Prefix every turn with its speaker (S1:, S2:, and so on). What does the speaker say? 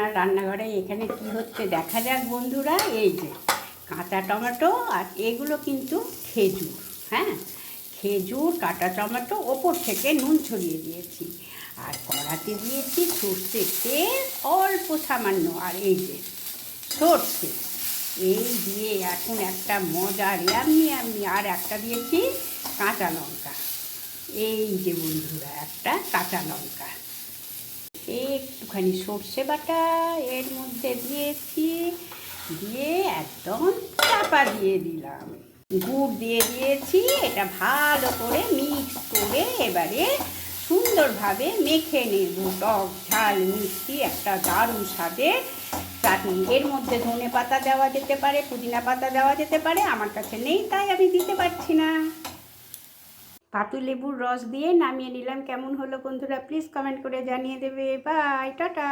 S1: আপনার রান্নাঘরে এখানে কি হচ্ছে দেখা যাক বন্ধুরা। এই যে কাঁচা টমেটো, আর এগুলো কিন্তু খেজুর। হ্যাঁ, খেজুর, কাঁচা টমেটো, ওপর থেকে নুন ছড়িয়ে দিয়েছি, আর কড়াতে দিয়েছি সর্ষের তেল অল্প সামান্য, আর এই যে সর্ষে, এই দিয়ে এখন একটা মজার ইয়াম্মি ইয়াম্মি। আর একটা দিয়েছি কাঁচা লঙ্কা। এই যে বন্ধুরা একটা কাঁচা লঙ্কা, একটুখানি সর্ষে বাটা এর মধ্যে দিয়েছি, দিয়ে একদম চাপা দিয়ে দিলাম, গুড় দিয়ে দিয়েছি। এটা ভালো করে মিক্স করে এবারে সুন্দরভাবে মেখে নেব। টক ঝাল মিষ্টি একটা দারুণ স্বাদের চাটনি। এর মধ্যে ধনে পাতা দেওয়া যেতে পারে, পুদিনা পাতা দেওয়া যেতে পারে, আমার কাছে নেই তাই আমি দিতে পারছি না। পাতিলেবুর রস দিয়ে নামিয়ে নিলাম। কেমন হলো বন্ধুরা প্লিজ কমেন্ট করে জানিয়ে দেবে। Bye, tata.